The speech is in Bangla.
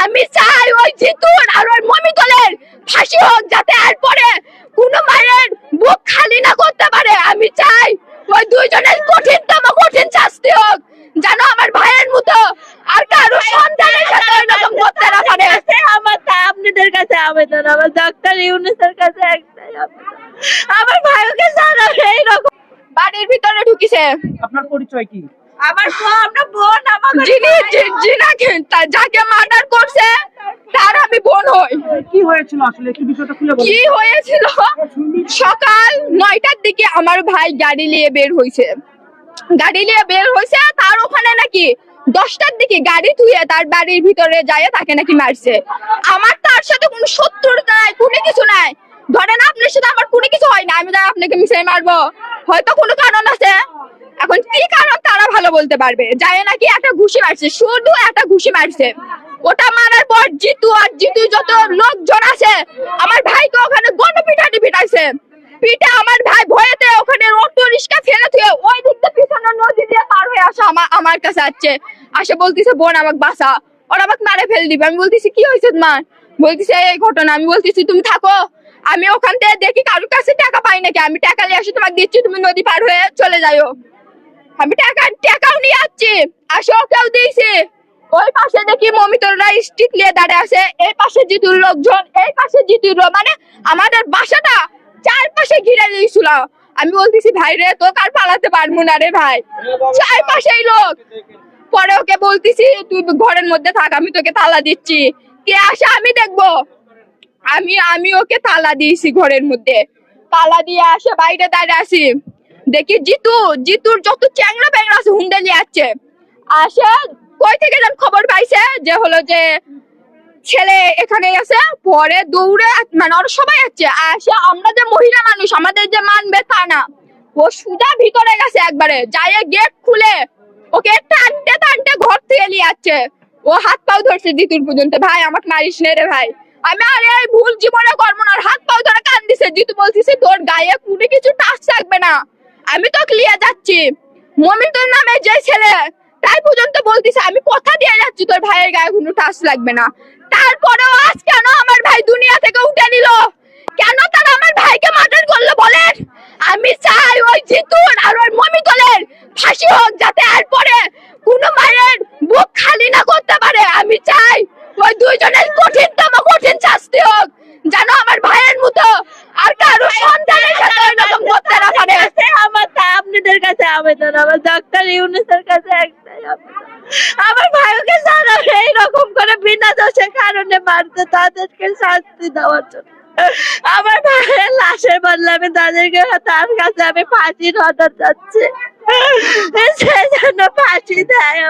আমি চাই ওই জিতুর আর ওই মমিতলের ফাঁসি হোক, যাতে এরপরে কোনো মায়ের বুক খালি না করতে পারে। আমি চাই ওই দুইজনের কঠিনতম কঠিন শাস্তি হোক, যেন আমার ভাইয়ের মতো আর কারো সন্তানের সাথে এরকম করতে না পারে। আমার তা আপনাদের কাছে আবেদন, আমার ডাক্তার ইউনূসের কাছে একটাই আবেদন, আমার ভাইকে জানাবে এইরকম। বাড়ির ভিতরে ঢুকিছে। আপনার পরিচয় কি? আমার আমরা বোন, আমাকে যাকে মার্ডার করছে তার আমি বোন হই। কি হয়েছিল আসলে একটু বিষয়টা খুলে বলুন। কি হয়েছিল, সকাল 9টার দিকে আমার ভাই গাড়ি নিয়ে বের হয়েছে। তার ওখানে নাকি 10টার দিকে গাড়ি ধুয়ে তার বাড়ির ভিতরে যায় তাকে নাকি মারছে। আমার তার সাথে কোনো শত্রুতা নাই, কোনো কিছু নাই। ধরেন আপনার সাথে আমার কোনো কিছু হয় না, আমি যাই আপনাকে মিশাই মারবো, হয়তো কোনো কারণ আছে। এখন কি কারণ তারা ভালো বলতে পারবে। যায় নাকি একটা ঘুষি মারছে, শুধু একটা ঘুষি মারছে। ওটা মারার পর জিতু আর জিতু যত লোকজন আছে আমার ভাইকে ওখানে গণপিটাটি পিটাইছে। পিঠে আমার ভাই ভয়েতে ওখানে অটো রিক্সা ফেলে থুয়ে ওই দিক দিয়ে পিছনে নদী দিয়ে পার হয়ে আসা আমার কাছে আসে বলতেছে বোন আমাকে বাঁচা, ওরা আমাকে মারে ফেল দিবে। আমি বলতেছি কি হয়েছে তোমার? বলতেছে এই ঘটনা। আমি বলতেছি তুমি থাকো, আমি ওখান থেকে দেখি কারোর কাছে টাকা পাই নাকি, আমি টাকা নিয়ে আসি তোমাকে দিচ্ছি, তুমি নদী পার হয়ে চলে যাও। আমি টাকাও নিয়ে আসছি, আসো কেউ দিয়েছে। ওই পাশে দেখি মমিতররা স্টিক নিয়ে দাঁড়িয়ে আছে, এই পাশে জিতুর লোকজন, এই পাশে জিতুর মানে আমাদের বাসাটা চারপাশে ঘিরে দিয়েছিল। আমি বলতেছি ভাই রে তো কার পালাতে পারবো না রে ভাই, চারপাশেই লোক। পরে ওকে বলতেছি তুই ঘরের মধ্যে থাক, আমি তোকে তালা দিচ্ছি, কে আসে আমি দেখবো। আমি ওকে তালা দিয়েছি ঘরের মধ্যে, তালা দিয়ে আসে বাইরে দাঁড়িয়ে আসি। দেখি জিতুর যত চ্যাংড়া প্যাংড়া আছে হুন্ডে নিয়ে আসে কই থেকে যেন খবর পাইছে যে হলো যে ছেলে এখানে আছে। পরে দৌড়ে মানে ওরা সবাই আসে আমরা যে মহিলা মানুষ আমাদের যে মানবে তা না, ও সুদা ভিতরে গেছে একবারে, যাই গেট খুলে ওকে টানতে টানতে ঘর থেকে নিয়ে আসছে। ও হাত পাও ধরছে জিতুর পর্যন্ত, ভাই আমাকে মারিস নে রে ভাই। আমি আরে এই ভুল জীবনে করবো না, হাত পাও ধরে কান দিছে। জিতু বলতেছে তোর গায়ে কোনো কিছু টাচ থাকবে না, আমি তো ক্লিয়ার যাচ্ছি। মমিতুল নামে যে ছেলে তাই পর্যন্ত বলতেছে আমি কথা দিয়ে যাচ্ছি তোর ভাইয়ের গায়ে কোনো টাচ লাগবে না। তারপরেও আজ কেন আমার ভাই দুনিয়া থেকে উঠে নিল, কেন তারা আমার ভাইকে মার্ডার করলো বলেন? আমি চাই ওই জিতুর আর ওই মমিতুলের ফাঁসি হোক, যাতে এরপরে কোনো মায়ের বুক খালি না করতে পারে। আমি চাই ওই দুইজনের কঠিনতম কঠিন শাস্তি হোক, যেন আমার ভাইয়ের মতো আর কারো সন্তানের সাথে এরকম করতে না পারে। আমার তা আপনাদের কাছে আবেদন, আমার ডাক্তার ইউনূসের কাছে একটাই আবেদন, আমার ভাইকে জানাবে এইরকম করে বিনা দোষের কারণে মারতে তাদেরকে শাস্তি দেওয়ার জন্য। আমার ভাইয়ের লাশের বদলে আমি তাদেরকে তার কাছে আমি ফাঁসির অর্ডার চাচ্ছি, সেই জন্য ফাঁসি দেয়।